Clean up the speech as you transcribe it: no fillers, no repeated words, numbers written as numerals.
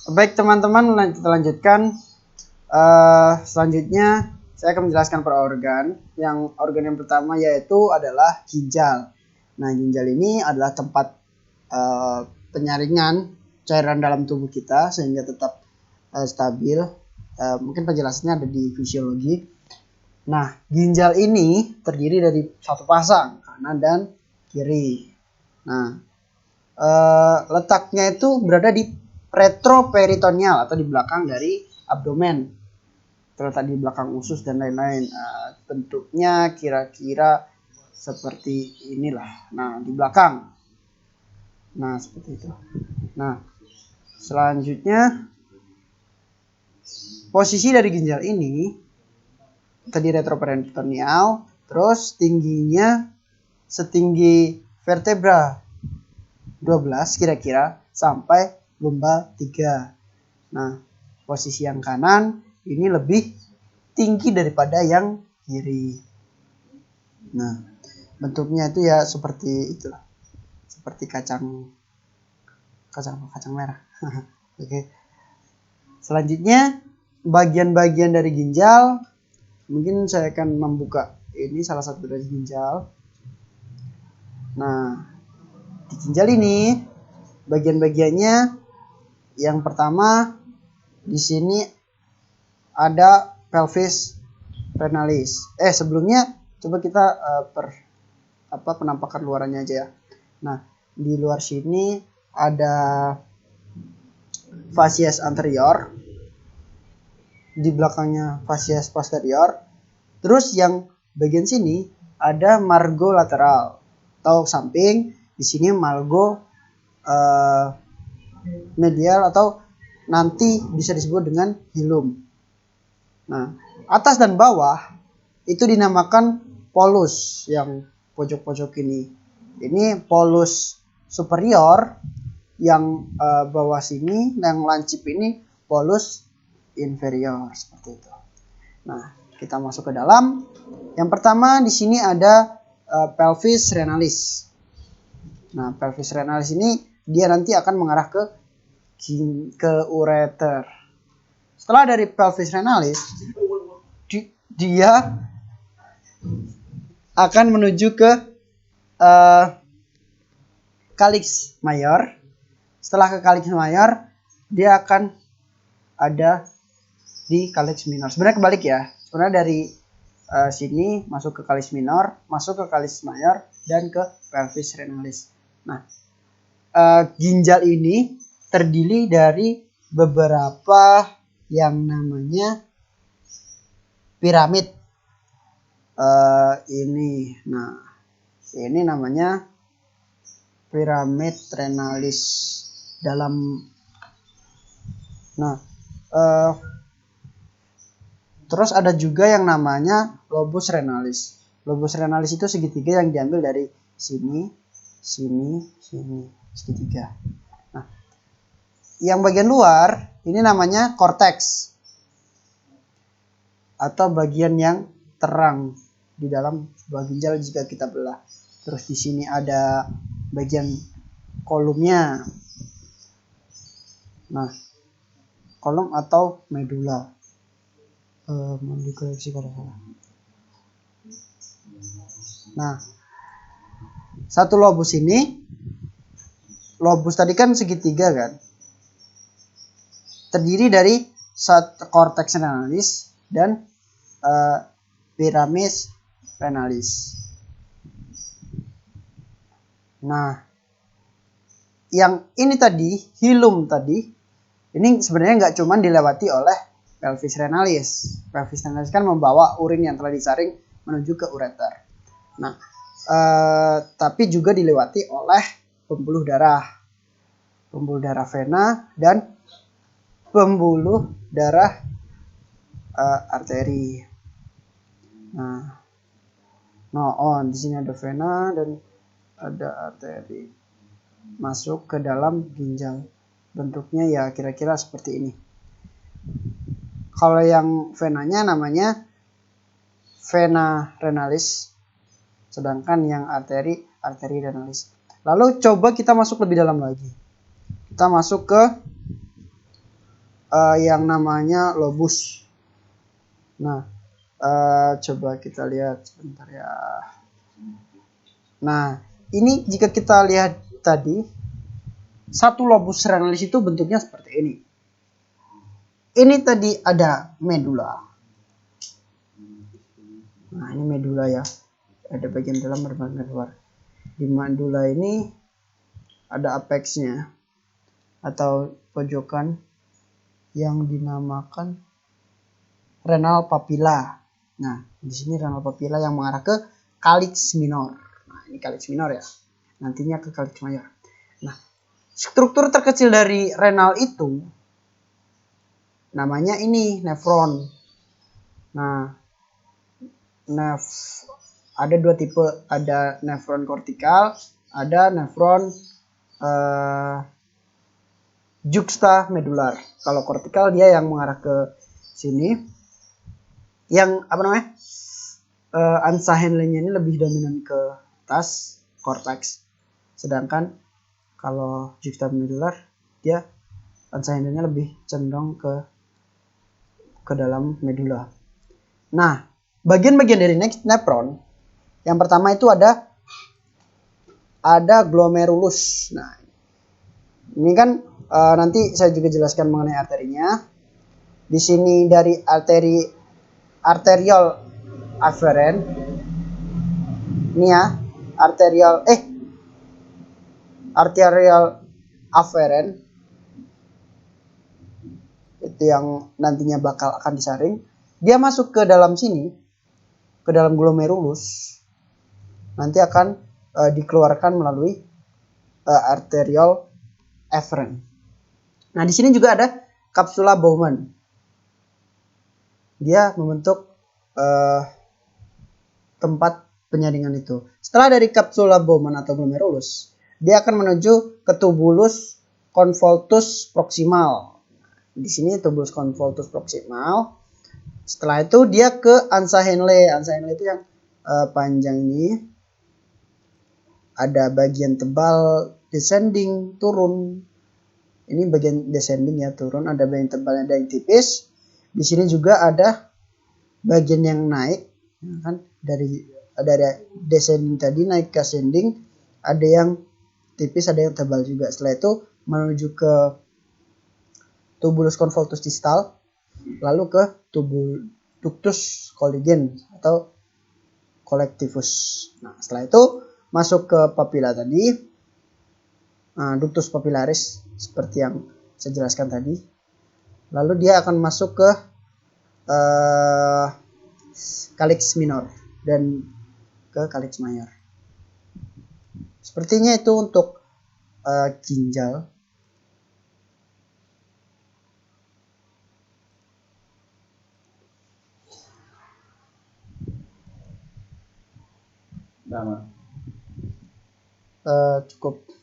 Baik teman-teman, kita lanjutkan. Selanjutnya saya akan menjelaskan per organ. Organ yang pertama yaitu adalah ginjal. Nah, ginjal ini adalah tempat penyaringan cairan dalam tubuh kita sehingga tetap stabil. Mungkin penjelasannya ada di fisiologi. Nah, ginjal ini terdiri dari satu pasang, kanan dan kiri. Nah, letaknya itu berada di retroperitoneal atau di belakang dari abdomen, terletak di belakang usus dan lain-lain. Bentuknya kira-kira seperti inilah. Nah, di belakang. Nah, seperti itu. Nah, selanjutnya posisi dari ginjal ini tadi retroperitoneal, terus tingginya setinggi vertebra 12 kira-kira sampai lumbar 3. Nah, posisi yang kanan ini lebih tinggi daripada yang kiri. Nah, bentuknya itu ya seperti itulah. Seperti kacang merah. Oke. Selanjutnya, bagian-bagian dari ginjal. Mungkin saya akan membuka ini salah satu dari ginjal. Nah, di ginjal ini bagian-bagiannya yang pertama di sini ada pelvis renalis. Sebelumnya coba kita penampakan luarannya aja ya. Nah, di luar sini ada fascies anterior, di belakangnya fascies posterior. Terus yang bagian sini ada margo lateral atau samping. Di sini margo medial atau nanti bisa disebut dengan hilum. Nah, atas dan bawah itu dinamakan polus yang pojok-pojok ini. Ini polus superior, yang bawah sini, yang lancip ini polus inferior, seperti itu. Nah, kita masuk ke dalam. Yang pertama di sini ada pelvis renalis. Nah, pelvis renalis ini dia nanti akan mengarah ke ureter. Setelah dari pelvis renalis, dia akan menuju ke calyx mayor. Setelah ke calyx mayor, dia akan ada di calyx minor. Sebenarnya kebalik ya. Sebenarnya dari sini masuk ke calyx minor, masuk ke calyx mayor, dan ke pelvis renalis. Nah, ginjal ini terdiri dari beberapa yang namanya piramid. Ini namanya piramid renalis dalam. Nah, terus ada juga yang namanya lobus renalis. Lobus renalis itu segitiga yang diambil dari sini, segitiga. Nah, yang bagian luar ini namanya korteks atau bagian yang terang di dalam sebuah ginjal jika kita belah. Terus di sini ada bagian kolumnya. Nah, kolom atau medula. Mau dikoreksi kalau salah. Nah, satu lobus ini, lobus tadi kan segitiga kan, terdiri dari korteks renalis dan piramid renalis. Nah, yang ini tadi, hilum tadi, ini sebenarnya nggak cuma dilewati oleh pelvis renalis. Pelvis renalis kan membawa urin yang telah disaring menuju ke ureter. Nah, tapi juga dilewati oleh pembuluh darah vena dan pembuluh darah arteri. Nah, di sini ada vena dan ada arteri masuk ke dalam ginjal. Bentuknya ya kira-kira seperti ini. Kalau yang venanya namanya vena renalis, sedangkan yang arteri renalis. Lalu coba kita masuk lebih dalam lagi. Kita masuk ke yang namanya lobus. Nah, coba kita lihat sebentar ya. Nah, ini jika kita lihat tadi, satu lobus renalis itu bentuknya seperti ini. Ini tadi ada medula. Nah, ini medula ya. Ada bagian dalam, ada bagian luar. Di medula ini ada apexnya atau pojokan yang dinamakan renal papilla. Nah, di sini renal papilla yang mengarah ke calyx minor. Nah, ini calyx minor ya. Nantinya ke calyx mayor. Nah, struktur terkecil dari renal itu namanya ini nefron. Nah, ada dua tipe, ada nefron kortikal, ada nefron juxtamedular. Kalau kortikal dia yang mengarah ke sini, yang apa namanya, ansa Henle-nya ini lebih dominan ke atas korteks, sedangkan kalau juxtamedular dia ansa Henle-nya lebih cenderung ke dalam medula. Nah, bagian-bagian dari nefron yang pertama itu ada glomerulus. Nah, ini kan nanti saya juga jelaskan mengenai arterinya. Di sini dari arterial afferent. Ini ya, arterial afferent. Itu yang nantinya bakal akan disaring. Dia masuk ke dalam sini, ke dalam glomerulus. Nanti akan dikeluarkan melalui arterial afferent. Nah, di sini juga ada kapsula Bowman. Dia membentuk tempat penyaringan itu. Setelah dari kapsula Bowman atau glomerulus, dia akan menuju ke tubulus convolutus proximal. Di sini tubulus convolutus proximal. Setelah itu dia ke ansa Henle. Ansa Henle itu yang panjang ini. Ada bagian tebal descending, turun. Ini bagian descending ya, turun. Ada bagian tebal, ada yang tipis. Di sini juga ada bagian yang naik, kan, dari descending tadi naik ke ascending. Ada yang tipis, ada yang tebal juga. Setelah itu menuju ke tubulus convolutus distal, lalu ke ductus colligen atau collectivus. Nah, setelah itu masuk ke papilla tadi. Ductus papillaris seperti yang saya jelaskan tadi. Lalu dia akan masuk ke calyx minor dan ke calyx mayor. Sepertinya itu untuk ginjal. Cukup.